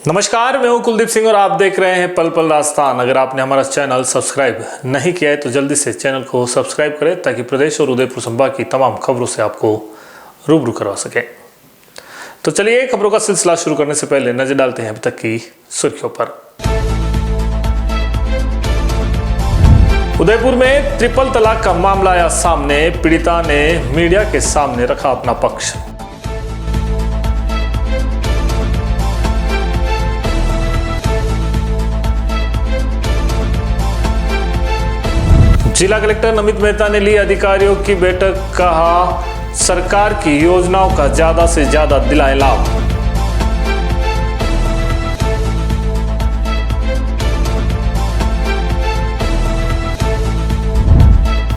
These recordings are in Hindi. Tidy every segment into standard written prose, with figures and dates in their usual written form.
नमस्कार, मैं हूं कुलदीप सिंह और आप देख रहे हैं पल पल राजस्थान। अगर आपने हमारा चैनल सब्सक्राइब नहीं किया है तो जल्दी से चैनल को सब्सक्राइब करें ताकि प्रदेश और उदयपुर संभाग की तमाम खबरों से आपको रूबरू करवा सके। तो चलिए खबरों का सिलसिला शुरू करने से पहले नजर डालते हैं अभी तक की सुर्खियों पर। उदयपुर में ट्रिपल तलाक का मामला आया सामने। पीड़िता ने मीडिया के सामने रखा अपना पक्ष। जिला कलेक्टर नमित मेहता ने ली अधिकारियों की बैठक। कहा, सरकार की योजनाओं का ज्यादा से ज्यादा दिलाएं लाभ।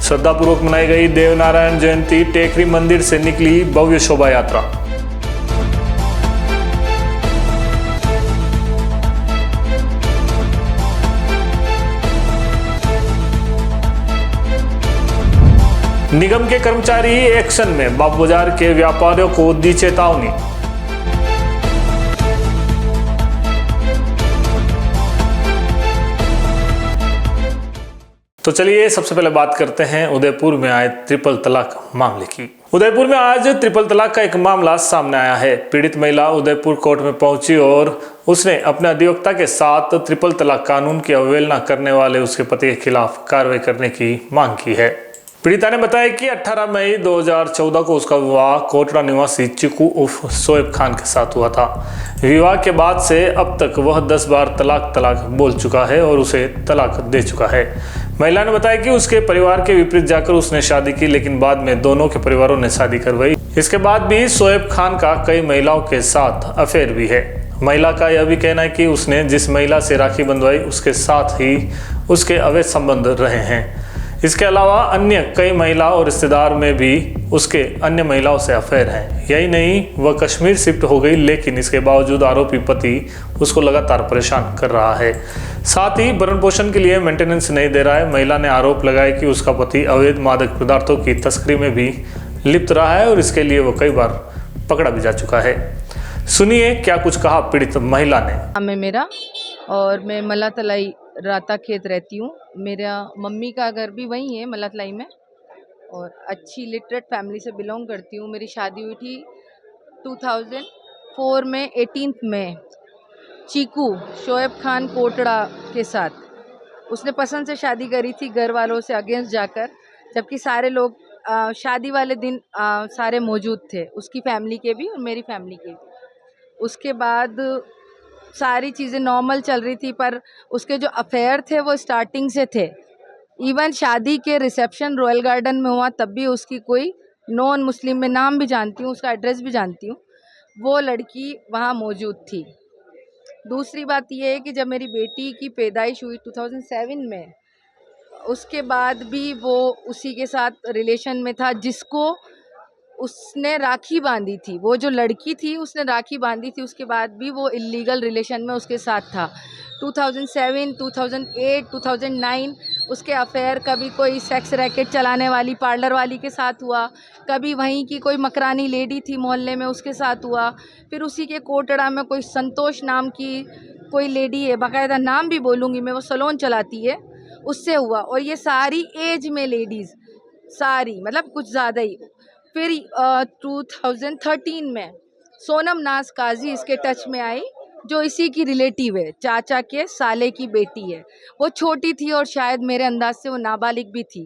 श्रद्धापूर्वक मनाई गई देवनारायण जयंती। टेकरी मंदिर से निकली भव्य शोभा यात्रा। निगम के कर्मचारी एक्शन में। बाबू बाजार के व्यापारियों को दी चेतावनी। तो चलिए सबसे पहले बात करते हैं उदयपुर में आए ट्रिपल तलाक मामले की। उदयपुर में आज ट्रिपल तलाक का एक मामला सामने आया है। पीड़ित महिला उदयपुर कोर्ट में पहुंची और उसने अपने अधिवक्ता के साथ ट्रिपल तलाक कानून की अवहेलना करने वाले उसके पति के खिलाफ कार्रवाई करने की मांग की है। पीड़िता ने बताया कि 18 मई 2014 को उसका विवाह कोटड़ा निवासी चिकू उर्फ शोएब खान के साथ हुआ था। विवाह के बाद से अब तक वह 10 बार तलाक बोल चुका है और उसे तलाक दे चुका है। महिला ने बताया कि उसके परिवार के विपरीत जाकर उसने शादी की, लेकिन बाद में दोनों के परिवारों ने शादी करवाई। इसके बाद भी शोएब खान का कई महिलाओं के साथ अफेयर भी है। महिला का यह भी कहना है कि उसने जिस महिला से राखी बंधवाई उसके साथ ही उसके अवैध संबंध रहे हैं। इसके अलावा अन्य कई महिला और रिश्तेदार में भी उसके अन्य महिलाओं से अफेयर हैं। यही नहीं, वह कश्मीर शिफ्ट हो गई, लेकिन इसके बावजूद आरोपी पति उसको लगातार परेशान कर रहा है। साथ ही भरण पोषण के लिए मेंटेनेंस नहीं दे रहा है। महिला ने आरोप लगाया कि उसका पति अवैध मादक पदार्थों की तस्करी में भी लिप्त रहा है और इसके लिए वह कई बार पकड़ा भी जा चुका है। सुनिए क्या कुछ कहा पीड़ित महिला ने। मेरा और मैं मलातलाई राता खेत रहती हूँ। मेरा मम्मी का घर भी वहीं है मलातलाई में और अच्छी लिटरेट फैमिली से बिलोंग करती हूँ। मेरी शादी हुई थी 2004 में 18 में चीकू शोएब खान कोटड़ा के साथ। उसने पसंद से शादी करी थी, घर वालों से अगेंस्ट जाकर, जबकि सारे लोग शादी वाले दिन सारे मौजूद थे, उसकी फैमिली के भी और मेरी फैमिली के भी। उसके बाद सारी चीज़ें नॉर्मल चल रही थी, पर उसके जो अफेयर थे वो स्टार्टिंग से थे। इवन शादी के रिसेप्शन रॉयल गार्डन में हुआ तब भी उसकी कोई नॉन मुस्लिम, में नाम भी जानती हूँ, उसका एड्रेस भी जानती हूँ, वो लड़की वहाँ मौजूद थी। दूसरी बात ये है कि जब मेरी बेटी की पैदाइश हुई 2007 में, उसके बाद भी वो उसी के साथ रिलेशन में था जिसको उसने राखी बांधी थी। वो जो लड़की थी उसने राखी बांधी थी, उसके बाद भी वो इलीगल रिलेशन में उसके साथ था। 2007, 2008, 2009 उसके अफेयर, कभी कोई सेक्स रैकेट चलाने वाली पार्लर वाली के साथ हुआ, कभी वहीं की कोई मकरानी लेडी थी मोहल्ले में उसके साथ हुआ, फिर उसी के कोटड़ा में कोई संतोष नाम की कोई लेडी है, बाकायदा नाम भी बोलूँगी मैं, वो सलोन चलाती है, उससे हुआ। और ये सारी एज में लेडीज़, सारी मतलब कुछ ज़्यादा ही। फिर 2013 में सोनम नाज काजी इसके टच में आई, जो इसी की रिलेटिव है, चाचा के साले की बेटी है। वो छोटी थी और शायद मेरे अंदाज से वो नाबालिग भी थी,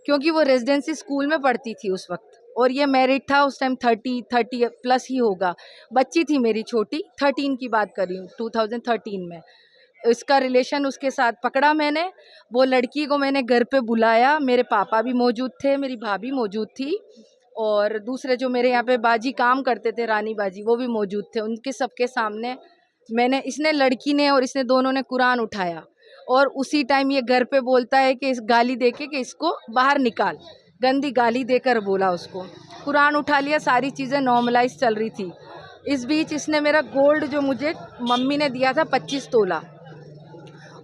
क्योंकि वो रेजिडेंसी स्कूल में पढ़ती थी उस वक्त, और ये मैरिड था उस टाइम। 30 प्लस ही होगा। बच्ची थी मेरी छोटी, 13 की बात कर रही हूँ, 2013 में। इसका रिलेशन उसके साथ पकड़ा मैंने। वो लड़की को मैंने घर पे बुलाया, मेरे पापा भी मौजूद थे, मेरी भाभी मौजूद थी, और दूसरे जो मेरे यहाँ पे बाजी काम करते थे, रानी बाजी, वो भी मौजूद थे। उनके सबके सामने मैंने, इसने, लड़की ने और इसने, दोनों ने कुरान उठाया, और उसी टाइम ये घर पे बोलता है कि इस गाली देके कि इसको बाहर निकाल, गंदी गाली देकर बोला उसको, कुरान उठा लिया, सारी चीज़ें नॉर्मलाइज चल रही थी। इस बीच इसने मेरा गोल्ड जो मुझे मम्मी ने दिया था 25 तोला,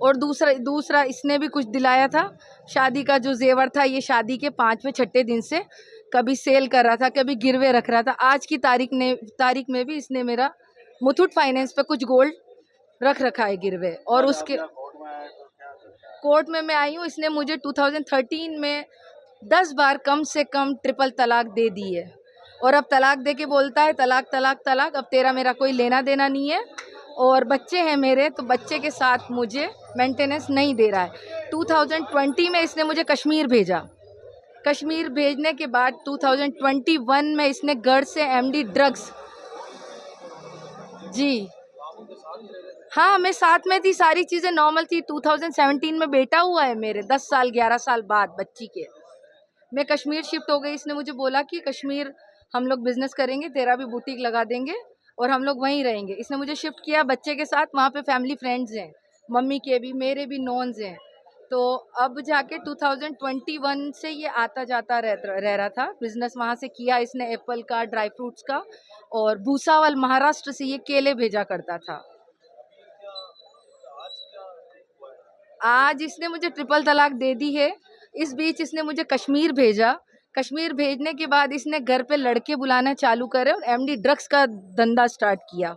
और दूसरा इसने भी कुछ दिलाया था। शादी का जो जेवर था, ये शादी के 5वें 6ठे दिन से कभी सेल कर रहा था, कभी गिरवे रख रहा था। आज की तारीख में भी इसने मेरा मुथूट फाइनेंस पे कुछ गोल्ड रख रखा है गिरवे। और उसके कोर्ट में मैं आई हूँ, इसने मुझे 2013 में 10 बार कम से कम ट्रिपल तलाक दे दी है। और अब तलाक दे के बोलता है तलाक तलाक तलाक, अब तेरा मेरा कोई लेना देना नहीं है। और बच्चे हैं मेरे, तो बच्चे के साथ मुझे मेंटेनेंस नहीं दे रहा है। 2020 में इसने मुझे कश्मीर भेजा। कश्मीर भेजने के बाद 2021 में इसने गढ़ से एमडी ड्रग्स, जी हाँ, मैं साथ में थी, सारी चीज़ें नॉर्मल थी। 2017 में बेटा हुआ है मेरे, 10 साल 11 साल बाद बच्ची के। मैं कश्मीर शिफ्ट हो गई। इसने मुझे बोला कि कश्मीर हम लोग बिजनेस करेंगे, तेरा भी बुटीक लगा देंगे और हम लोग वहीं रहेंगे। इसने मुझे शिफ्ट किया बच्चे के साथ। वहाँ पे फैमिली फ्रेंड्स हैं, मम्मी के भी, मेरे भी नॉन्स हैं। तो अब जाके 2021 से ये आता जाता रह रहा था। बिजनेस वहाँ से किया इसने, एप्पल का, ड्राई फ्रूट्स का। और भूसावल महाराष्ट्र से ये केले भेजा करता था। आज इसने मुझे ट्रिपल तलाक दे दी है। इस बीच इसने मुझे कश्मीर भेजा। कश्मीर भेजने के बाद इसने घर पे लड़के बुलाना चालू करे और एमडी ड्रग्स का धंधा स्टार्ट किया,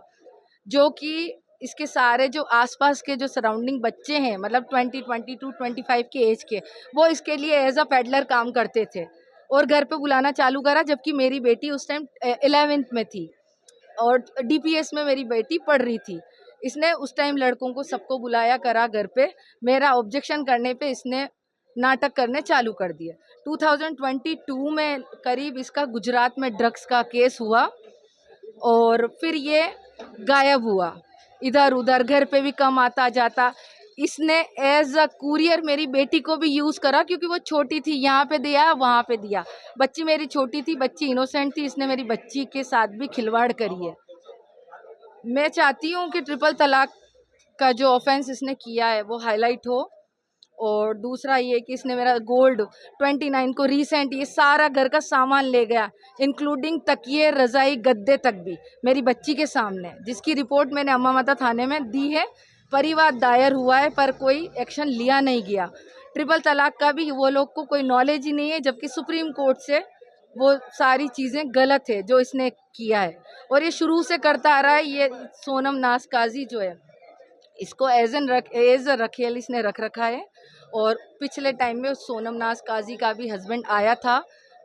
जो कि इसके सारे जो आसपास के जो सराउंडिंग बच्चे हैं, मतलब 20, 22, 25 के एज के, वो इसके लिए एज अ पेडलर काम करते थे और घर पे बुलाना चालू करा। जबकि मेरी बेटी उस टाइम 11th में थी और DPS में मेरी बेटी पढ़ रही थी। इसने उस टाइम लड़कों को सबको बुलाया करा घर पे। मेरा ऑब्जेक्शन करने पे इसने नाटक करने चालू कर दिया। 2022 में करीब इसका गुजरात में ड्रग्स का केस हुआ और फिर ये गायब हुआ, इधर उधर, घर पे भी कम आता जाता। इसने एज अ कुरियर मेरी बेटी को भी यूज़ करा, क्योंकि वो छोटी थी, यहाँ पे दिया वहाँ पे दिया। बच्ची मेरी छोटी थी, बच्ची इनोसेंट थी, इसने मेरी बच्ची के साथ भी खिलवाड़ करी है। मैं चाहती हूँ कि ट्रिपल तलाक का जो ऑफेंस इसने किया है वो हाईलाइट हो। और दूसरा ये कि इसने मेरा गोल्ड 29 को रिसेंट ये सारा घर का सामान ले गया, इंक्लूडिंग तकिए, रज़ाई, गद्दे तक भी, मेरी बच्ची के सामने, जिसकी रिपोर्ट मैंने अम्मा माता थाने में दी है। परिवाद दायर हुआ है पर कोई एक्शन लिया नहीं गया। ट्रिपल तलाक का भी वो लोग को कोई नॉलेज ही नहीं है, जबकि सुप्रीम कोर्ट से वो सारी चीज़ें गलत है जो इसने किया है। और ये शुरू से करता आ रहा है। ये सोनम नाज काजी जो है, इसको एज अ रखेल इसने रख रखा है। और पिछले टाइम में सोनम नाज काजी का भी हस्बैंड आया था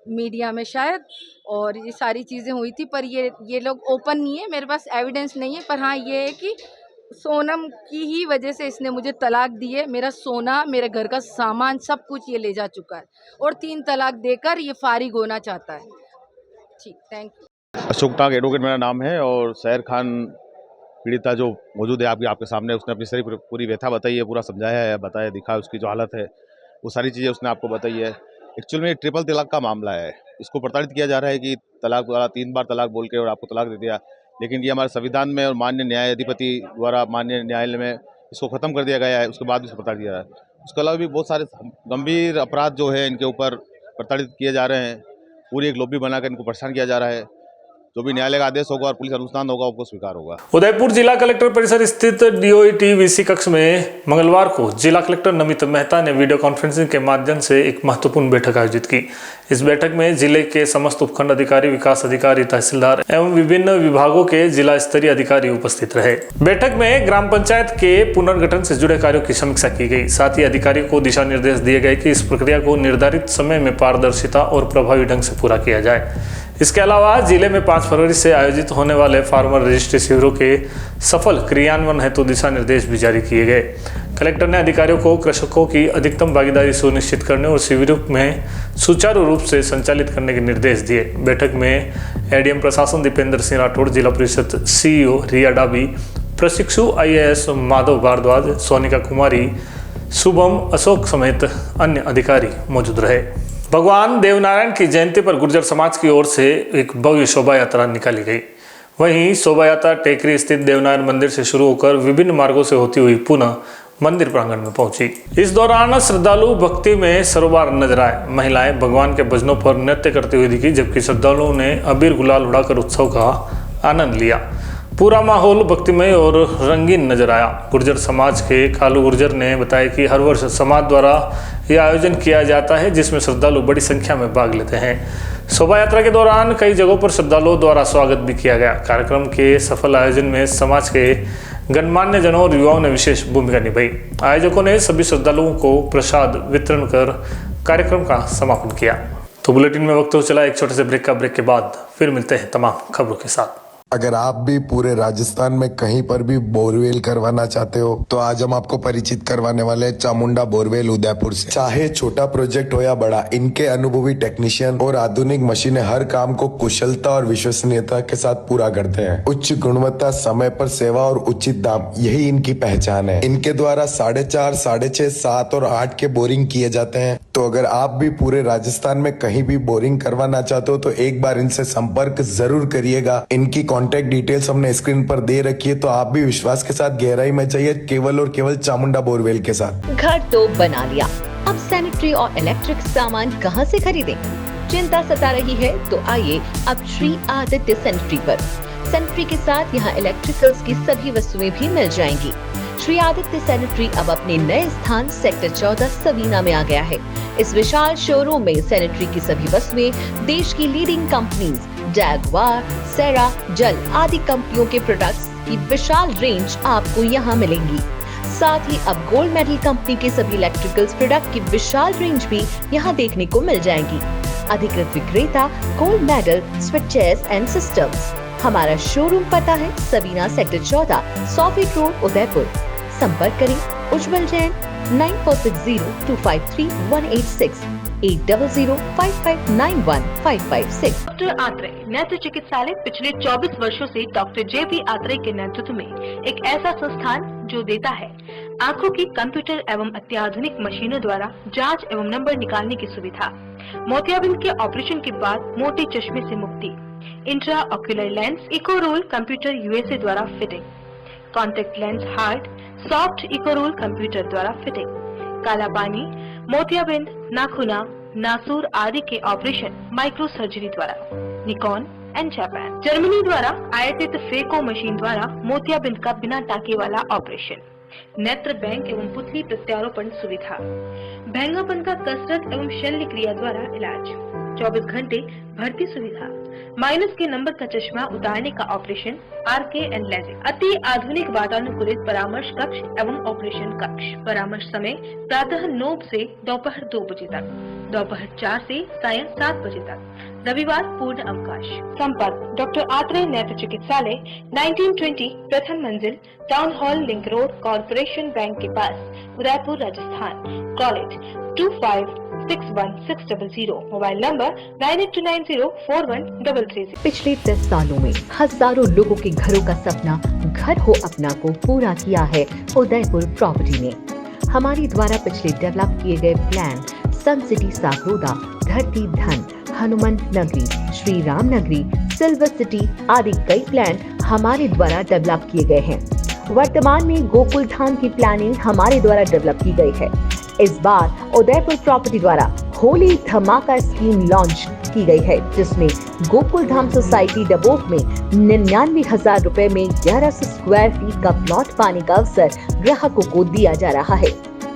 मीडिया में शायद, और ये सारी चीज़ें हुई थी। पर ये लोग ओपन नहीं है, मेरे पास एविडेंस नहीं है। पर हाँ, ये है कि सोनम की ही वजह से इसने मुझे तलाक दी है। मेरा सोना, मेरे घर का सामान, सब कुछ ये ले जा चुका है और 3 तलाक देकर ये फारिग होना चाहता है। ठीक, thank you. Ashok Tak advocate मेरा नाम है। और सैर खान पीड़िता जो मौजूद है आपके सामने, उसने अपनी सारी पूरी व्यथा बताई है, पूरा समझाया है, बताया, दिखा उसकी जो हालत है, वो सारी चीज़ें उसने आपको बताई है। एक्चुअल में ट्रिपल तलाक का मामला है। इसको प्रताड़ित किया जा रहा है कि तलाक द्वारा 3 बार तलाक बोल के और आपको तलाक दे दिया, लेकिन ये हमारे संविधान में और माननीय न्यायाधिपति द्वारा माननीय न्यायालय में इसको ख़त्म कर दिया गया है। उसके बाद भी इसको प्रताड़ित किया जा रहा है। उसके अलावा भी बहुत सारे गंभीर अपराध जो है इनके ऊपर प्रताड़ित किए जा रहे हैं। पूरी एक लॉबी बनाकर इनको परेशान किया जा रहा है। जो भी न्यायालय का आदेश होगा और पुलिस अनुसंधान होगा उसको स्वीकार होगा। उदयपुर जिला कलेक्टर परिसर स्थित DOET VC कक्ष में मंगलवार को जिला कलेक्टर नमित मेहता ने वीडियो कॉन्फ्रेंसिंग के माध्यम से एक महत्वपूर्ण बैठक आयोजित की। इस बैठक में जिले के समस्त उपखंड अधिकारी, विकास अधिकारी, तहसीलदार एवं विभिन्न विभागों के जिला स्तरीय अधिकारी उपस्थित रहे। बैठक में ग्राम पंचायत के पुनर्गठन से जुड़े कार्यों की समीक्षा की गई। साथ ही अधिकारियों को दिशा निर्देश दिए गए कि इस प्रक्रिया को निर्धारित समय में पारदर्शिता और प्रभावी ढंग से पूरा किया जाए। इसके अलावा जिले में 5 फरवरी से आयोजित होने वाले फार्मर रजिस्ट्री शिविरों के सफल क्रियान्वयन हेतु दिशा निर्देश भी जारी किए गए। कलेक्टर ने अधिकारियों को कृषकों की अधिकतम भागीदारी सुनिश्चित करने और शिविरों में सुचारू रूप से संचालित करने के निर्देश दिए। बैठक में ADM प्रशासन दीपेंद्र सिंह राठौड़, जिला परिषद CEO रिया डाबी, प्रशिक्षु IAS माधव भारद्वाज, सोनिका कुमारी, शुभम अशोक समेत अन्य अधिकारी मौजूद रहे। भगवान देवनारायण की जयंती पर गुर्जर समाज की ओर से एक भव्य शोभा यात्रा निकाली गई। वहीं शोभा यात्रा टेकरी स्थित देवनारायण मंदिर से शुरू होकर विभिन्न मार्गों से होती हुई पुनः मंदिर प्रांगण में पहुंची। इस दौरान श्रद्धालु भक्ति में सरोबार नजर आए। महिलाएं भगवान के भजनों पर नृत्य करते हुए दिखी, जबकि श्रद्धालुओं ने अबीर गुलाल उड़ाकर उत्सव का आनंद लिया। पूरा माहौल भक्तिमय और रंगीन नजर आया। गुर्जर समाज के कालू गुर्जर ने बताया कि हर वर्ष समाज द्वारा यह आयोजन किया जाता है, जिसमें श्रद्धालु बड़ी संख्या में भाग लेते हैं। शोभा यात्रा के दौरान कई जगहों पर श्रद्धालुओं द्वारा स्वागत भी किया गया। कार्यक्रम के सफल आयोजन में समाज के गणमान्य जनों और युवाओं ने विशेष भूमिका निभाई। आयोजकों ने सभी श्रद्धालुओं को प्रसाद वितरण कर कार्यक्रम का समापन किया। तो बुलेटिन में वक्त हो चला एक छोटे से ब्रेक का। ब्रेक के बाद फिर मिलते हैं तमाम खबरों के साथ। अगर आप भी पूरे राजस्थान में कहीं पर भी बोरवेल करवाना चाहते हो तो आज हम आपको परिचित करवाने वाले हैं चामुंडा बोरवेल उदयपुर से। चाहे छोटा प्रोजेक्ट हो या बड़ा, इनके अनुभवी टेक्नीशियन और आधुनिक मशीनें हर काम को कुशलता और विश्वसनीयता के साथ पूरा करते हैं। उच्च गुणवत्ता, समय पर सेवा और उचित दाम, यही इनकी पहचान है। इनके द्वारा 4.5, 6.5, 7 और 8 के बोरिंग किए जाते हैं। तो अगर आप भी पूरे राजस्थान में कहीं भी बोरिंग करवाना चाहते हो तो एक बार इनसे संपर्क जरूर करिएगा। इनकी कॉन्टैक्ट डिटेल्स हमने स्क्रीन पर दे रखी है, तो आप भी विश्वास के साथ गहराई में चाहिए केवल और केवल चामुंडा बोरवेल के साथ। घर तो बना लिया, अब सैनिटरी और इलेक्ट्रिक सामान कहां से खरीदें? चिंता सता रही है तो आइए अब श्री आदित्य सैनिटरी पर। सैनिटरी के साथ यहाँ इलेक्ट्रिकल्स की सभी वस्तुएं भी मिल जाएंगी। श्री आदित्य सैनिटरी अब अपने नए स्थान सेक्टर 14 सवीना में आ गया है। इस विशाल शोरूम में सैनिटरी की सभी वस्तुएं देश की लीडिंग कंपनीज जैगवार, सेरा, जल आदि कंपनियों के प्रोडक्ट्स की विशाल रेंज आपको यहाँ मिलेंगी। साथ ही अब गोल्ड मेडल कंपनी के सभी इलेक्ट्रिकल्स प्रोडक्ट की विशाल रेंज भी यहाँ देखने को मिल जाएगी। अधिकृत विक्रेता gold medal switches and systems. हमारा शोरूम पता है Savina sector 14, 100 feet road, Udaipur. संपर्क करें उज्जवल जैन 9460253186 8005591556। डॉक्टर आत्रेय नेत्र चिकित्सालय पिछले 24 वर्षों से डॉक्टर JP आत्रेय के नेतृत्व में एक ऐसा संस्थान जो देता है आंखों की कंप्यूटर एवं अत्याधुनिक मशीनों द्वारा जांच एवं नंबर निकालने की सुविधा, मोतियाबिंद के ऑपरेशन के बाद मोटे चश्मे से मुक्ति, इंट्रा ऑक्यूलर लेंस इको रोल कंप्यूटर USA द्वारा fitting, contact lens hard soft इको रोल कंप्यूटर द्वारा फिटिंग, काला पानी, मोतियाबिंद, नाखूना, नासूर आदि के ऑपरेशन माइक्रो सर्जरी द्वारा, निकॉन एंड जापान, जर्मनी द्वारा आयातित फेको मशीन द्वारा मोतियाबिंद का बिना टाके वाला ऑपरेशन, नेत्र बैंक एवं पुतली प्रत्यारोपण सुविधा, भैंगापन का कसरत एवं शल्य क्रिया द्वारा इलाज, 24 घंटे भर्ती सुविधा, माइनस के नंबर का चश्मा उतारने का ऑपरेशन, RK एंड लेजिक, अति आधुनिक वातानुकूलित परामर्श कक्ष एवं ऑपरेशन कक्ष। परामर्श समय प्रातः 9 से दोपहर 2 बजे तक, दोपहर 4 से सायं 7 बजे तक, रविवार पूर्ण अवकाश। संपर्क डॉक्टर आत्रेय नेत्र चिकित्सालय 1920 प्रथम मंजिल, town hall link road, corporation bank के पास, Udaipur, Rajasthan. College 25616000, mobile number 9829041333। पिछले 10 सालों में हजारों लोगों के घरों का सपना घर हो अपना को पूरा किया है उदयपुर प्रॉपर्टी ने। हमारे द्वारा पिछले डेवलप किए गए प्लान सन सिटी सागरोदा, धरती धन, हनुमंत नगरी, श्री राम नगरी, सिल्वर सिटी आदि कई प्लान हमारे द्वारा डेवलप किए गए हैं। वर्तमान में गोकुल धाम की प्लानिंग हमारे द्वारा डेवलप की गई है। इस बार उदयपुर प्रॉपर्टी द्वारा होली धमाका स्कीम लॉन्च की गई है, जिसमें गोकुल धाम सोसाइटी डबोक में 99,000 रुपए में 1100 स्क्वायर फीट का प्लॉट पाने का अवसर ग्राहकों को दिया जा रहा है।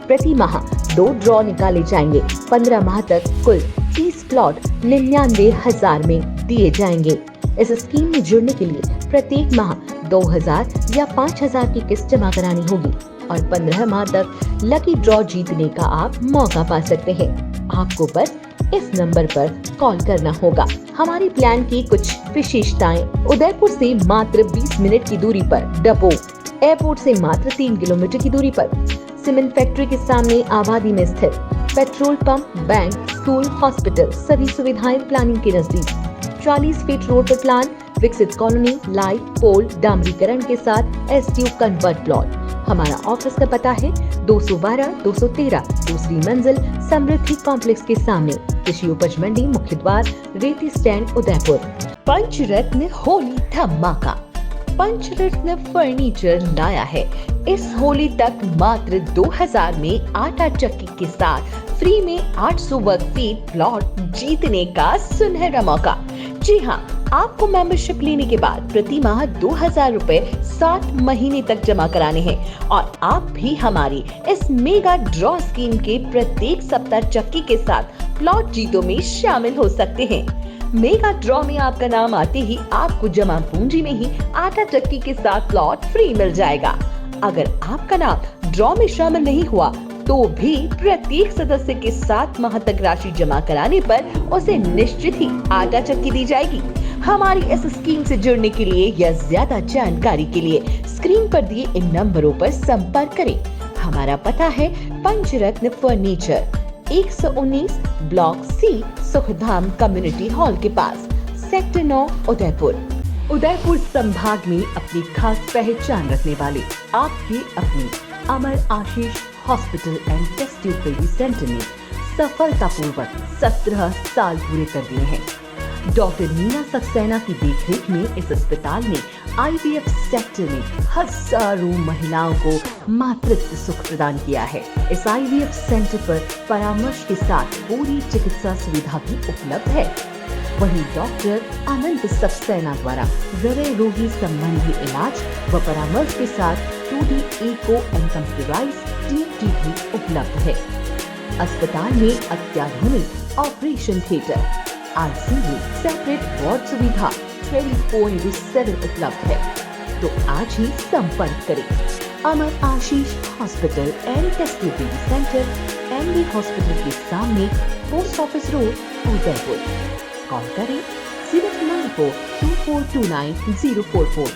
प्रति माह 2 ड्रॉ निकाले जाएंगे। 15 माह तक कुल 30 प्लॉट 99,000 में दिए जाएंगे। इस स्कीम में जुड़ने के लिए प्रत्येक माह 2,000 या 5,000 की किस्त जमा करानी होगी और 15 माह तक लकी ड्रॉ जीतने का आप मौका पा सकते हैं। आपको बस इस नंबर पर कॉल करना होगा। हमारे प्लान की कुछ विशेषताएं: उदयपुर से मात्र 20 मिनट की दूरी पर डबोक, एयरपोर्ट से मात्र 3 किलोमीटर की दूरी पर, सीमेंट फैक्ट्री के सामने आबादी में स्थित, petrol pump, bank, school, hospital सभी सुविधाएं प्लानिंग के नजदीक, 40 फीट रोड पर प्लान, विकसित कॉलोनी, लाइट पोल, डामरीकरण के साथ STU कन्वर्ट प्लॉट। हमारा ऑफिस का पता है 212-213 दूसरी मंजिल, समृद्धि कॉम्प्लेक्स के सामने, कृषि उपज मंडी, मुख्य द्वार, रेती स्टैंड, उदयपुर। पंचरत्न होली धमाका। पंचरत्न फर्नीचर लाया है इस होली तक मात्र 2000 में आटा चक्की के साथ फ्री में 800 वर्ग फीट प्लॉट जीतने का सुनहरा मौका। जी हाँ, आपको मेंबरशिप लेने के बाद प्रति माह 2000 रुपए 60 महीने तक जमा कराने हैं और आप भी हमारी इस मेगा ड्रॉ स्कीम के प्रत्येक सप्ताह चक्की के साथ प्लॉट जीतों में शामिल हो सकते हैं। मेगा ड्रॉ में आपका नाम आते ही आपको जमा पूंजी में ही आटा चक्की के साथ प्लॉट फ्री मिल जाएगा। अगर आपका नाम ड्रॉ में शामिल नहीं हुआ तो भी प्रत्येक सदस्य के 7 माह तक राशि जमा कराने पर उसे निश्चित ही आटा चक्की दी जाएगी। हमारी इस स्कीम से जुड़ने के लिए या ज्यादा जानकारी के लिए स्क्रीन पर दिए इन नंबरों पर संपर्क करें। हमारा पता है Panchratna furniture, 119 block C, Sukhdham community hall के पास, सेक्टर 9, उदयपुर। उदयपुर संभाग में अपनी खास पहचान रखने वाले आपके अपने Amar Ashish hospital and test tube baby centre ने सफलतापूर्वक 17 साल पूरे कर दिए हैं। डॉक्टर नीना सक्सेना की देखरेख में इस अस्पताल ने IVF सेक्टर में हजारों महिलाओं को मातृत्व सुख प्रदान किया है। इस IVF सेंटर पर परामर्श के साथ पूरी चिकित्सा सुविधा भी उपलब्ध है। वहीं डॉक्टर अनंत सक्सेना द्वारा हृदय रोगी संबंधी इलाज व परामर्श के साथ 2D echo and computerised TMT भी उपलब्ध है। अस्पताल में अत्याधुनिक operation theatre, ICU, separate ward सुविधा 24/7 उपलब्ध है। तो आज ही संपर्क करें। Amar Ashish hospital and test tube baby centre, MD hospital के सामने, post office road, Udaipur. Call करें 0942429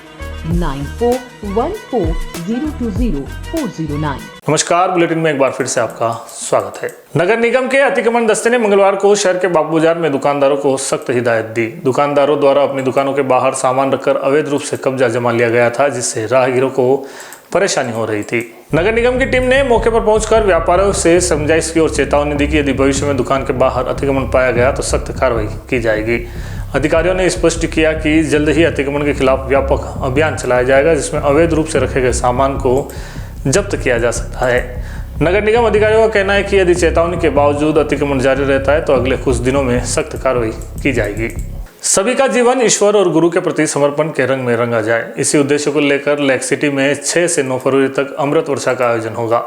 9414020409। नमस्कार, बुलेटिन में एक बार फिर से आपका स्वागत है। नगर निगम के अतिक्रमण दस्ते ने मंगलवार को शहर के बाग बाजार में दुकानदारों को सख्त हिदायत दी। दुकानदारों द्वारा अपनी दुकानों के बाहर सामान रखकर अवैध रूप से कब्जा जमा लिया गया था, जिससे राहगीरों को परेशानी हो रही थी। नगर निगम की टीम ने मौके पर पहुंचकर व्यापारियों से समझाइश की और चेतावनी दी कि यदि भविष्य में दुकान के बाहर अतिक्रमण पाया गया तो सख्त कार्रवाई की जाएगी। अधिकारियों ने स्पष्ट किया कि जल्द ही अतिक्रमण के खिलाफ व्यापक अभियान चलाया जाएगा, जिसमें अवैध रूप से रखे गए सामान को जब्त किया जा सकता है। नगर निगम अधिकारियों का कहना है कि यदि चेतावनी के बावजूद अतिक्रमण जारी रहता है तो अगले कुछ दिनों में सख्त कार्रवाई की जाएगी। सभी का जीवन ईश्वर और गुरु के प्रति समर्पण के रंग में रंगा जाए, इसी उद्देश्य को लेकर लेक सिटी में 6 से 9 फरवरी तक अमृत वर्षा का आयोजन होगा।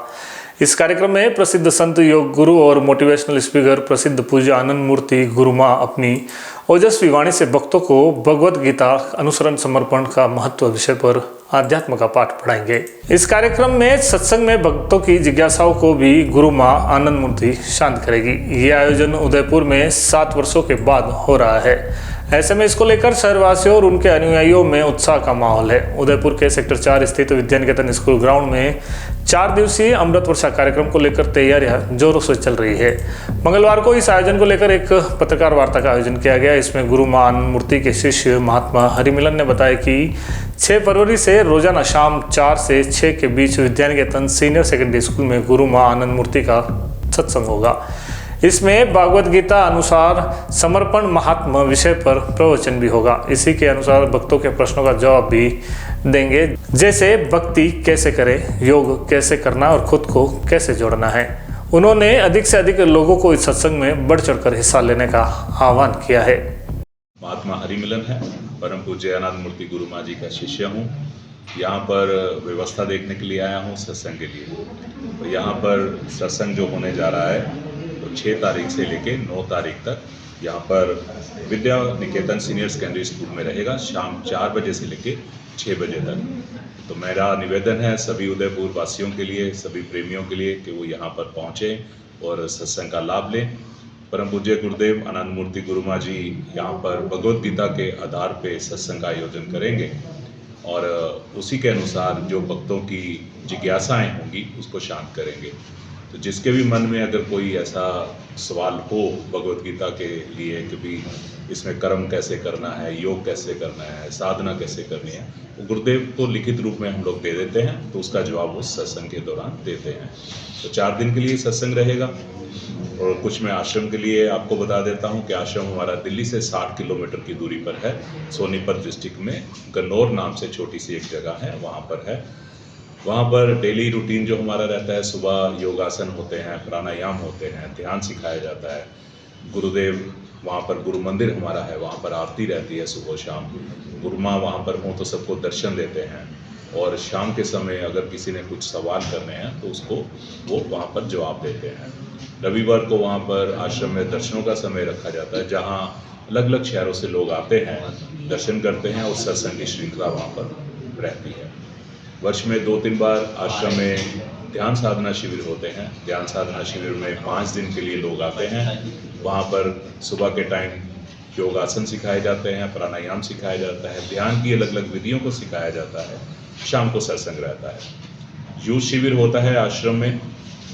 इस कार्यक्रम में प्रसिद्ध संत, योग गुरु और मोटिवेशनल स्पीकर प्रसिद्ध पूज्य आनंद मूर्ति गुरु माँ अपनी ओजस्वी वाणी से भक्तों को भगवत गीता अनुसरण समर्पण का महत्व विषय पर आध्यात्म का पाठ पढ़ाएंगे। इस कार्यक्रम में सत्संग में भक्तों की जिज्ञासाओं को भी गुरु माँ आनंद मूर्ति शांत करेगी। ये आयोजन उदयपुर में 7 वर्षों के बाद हो रहा है। ऐसे में इसको लेकर शहरवासियों और उनके अनुयायियों में उत्साह का माहौल है। उदयपुर के सेक्टर 4 स्थित विद्यानिकेतन स्कूल ग्राउंड में 4 दिवसीय अमृत वर्षा कार्यक्रम को लेकर तैयारियां जोरों से चल रही है। मंगलवार को इस आयोजन को लेकर एक पत्रकार वार्ता का आयोजन किया गया। इसमें गुरु माँ आनंद मूर्ति के शिष्य महात्मा हरिमिलन ने बताया कि 6 फरवरी से रोजाना शाम 4 से 6 के बीच विद्यानिकेतन सीनियर सेकेंडरी स्कूल में गुरु माँ आनंद मूर्ति का सत्संग होगा। इसमें भागवत गीता अनुसार समर्पण महात्मा विषय पर प्रवचन भी होगा। इसी के अनुसार भक्तों के प्रश्नों का जवाब भी देंगे, जैसे भक्ति कैसे करें, योग कैसे करना और खुद को कैसे जोड़ना है। उन्होंने अधिक से अधिक लोगों को इस सत्संग में बढ़ चढ़कर हिस्सा लेने का आह्वान किया है। महात्मा हरिमिलन है, परम पूज्य आनंद मूर्ति गुरु माँ जी का शिष्य हूँ। यहाँ पर व्यवस्था देखने के लिए आया हूँ सत्संग के लिए। तो यहाँ पर सत्संग जो होने जा रहा है तो 6 तारीख से लेके 9 तारीख तक यहाँ पर Vidya Niketan senior secondary school में रहेगा, शाम 4 बजे से लेके 6 बजे तक। तो मेरा निवेदन है सभी उदयपुर वासियों के लिए, सभी प्रेमियों के लिए कि वो यहाँ पर पहुँचें और सत्संग का लाभ लें। परम पूज्य गुरुदेव आनंद मूर्ति गुरु माँ जी यहाँ पर भगवत गीता के आधार पे सत्संग का आयोजन करेंगे और उसी के अनुसार जो भक्तों की जिज्ञासाएं होंगी उसको शांत करेंगे। तो जिसके भी मन में अगर कोई ऐसा सवाल हो भगवत गीता के लिए कि भी इसमें कर्म कैसे करना है, योग कैसे करना है, साधना कैसे करनी है, वो गुरुदेव को लिखित रूप में हम लोग दे देते हैं, तो उसका जवाब उस सत्संग के दौरान देते हैं। तो 4 दिन के लिए सत्संग रहेगा। और कुछ मैं आश्रम के लिए आपको बता देता हूँ कि आश्रम हमारा दिल्ली से 60 किलोमीटर की दूरी पर है। सोनीपत डिस्ट्रिक्ट में गन्नौर नाम से छोटी सी एक जगह है, वहाँ पर है। वहाँ पर डेली रूटीन जो हमारा रहता है, सुबह योगासन होते हैं, प्राणायाम होते हैं, ध्यान सिखाया जाता है। गुरुदेव वहाँ पर गुरु मंदिर हमारा है, वहाँ पर आरती रहती है सुबह शाम। गुरु माँ वहाँ पर हों तो सबको दर्शन देते हैं और शाम के समय अगर किसी ने कुछ सवाल करने हैं तो उसको वो वहाँ पर जवाब देते हैं। रविवार को वहाँ पर आश्रम में दर्शनों का समय रखा जाता है, जहाँ अलग अलग शहरों से लोग आते हैं, दर्शन करते हैं और सत्संग की श्रृंखला वहाँ पर रहती है। वर्ष में 2-3 बार आश्रम में ध्यान साधना शिविर होते हैं। ध्यान साधना शिविर में 5 दिन के लिए लोग आते हैं। वहाँ पर सुबह के टाइम योगासन सिखाए जाते हैं, प्राणायाम सिखाया जाता है, ध्यान की अलग अलग विधियों को सिखाया जाता है। शाम को सत्संग रहता है। यूथ शिविर होता है आश्रम में,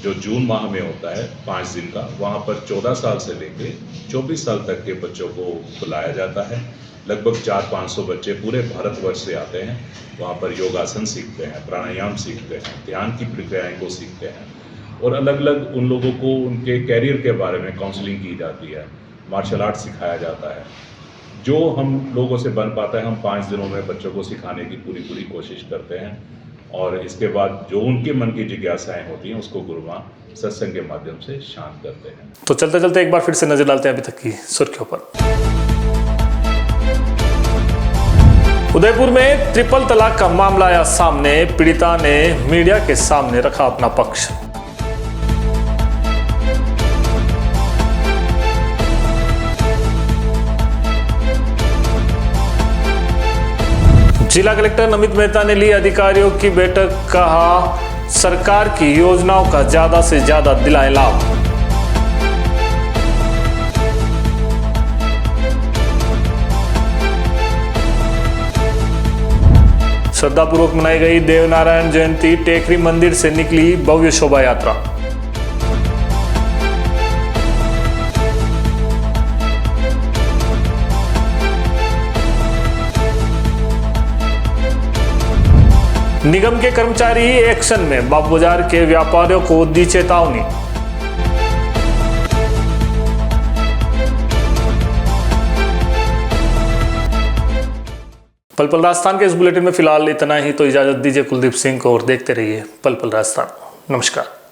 जो जून माह में होता है 5 दिन का। वहाँ पर 14 साल से लेकर 24 साल तक के बच्चों को बुलाया जाता है। लगभग 400-500 बच्चे पूरे भारतवर्ष से आते हैं। वहाँ पर योगासन सीखते हैं, प्राणायाम सीखते हैं, ध्यान की प्रक्रियाएं को सीखते हैं और अलग अलग उन लोगों को उनके कैरियर के बारे में काउंसलिंग की जाती है, मार्शल आर्ट सिखाया जाता है। जो हम लोगों से बन पाता है हम 5 दिनों में बच्चों को सिखाने की पूरी कोशिश करते हैं और इसके बाद जो उनके मन की जिज्ञासाएं होती हैं उसको गुरुमां सत्संग के माध्यम से शांत करते हैं। तो चलते चलते एक बार फिर से नजर डालते हैं अभी तक की सुर्खियों पर। उदयपुर में ट्रिपल तलाक का मामला आया सामने। पीड़िता ने मीडिया के सामने रखा अपना पक्ष। जिला कलेक्टर नमित मेहता ने ली अधिकारियों की बैठक। कहा सरकार की योजनाओं का ज्यादा से ज्यादा दिलाए लाभ। श्रद्धापूर्वक मनाई गई देवनारायण जयंती। टेकरी मंदिर से निकली भव्य शोभा यात्रा। निगम के कर्मचारी एक्शन में। बाग बाजार के व्यापारियों को दी चेतावनी। पल पल राजस्थान के इस बुलेटिन में फिलहाल इतना ही। तो इजाजत दीजिए कुलदीप सिंह को और देखते रहिए पल पल राजस्थान। नमस्कार।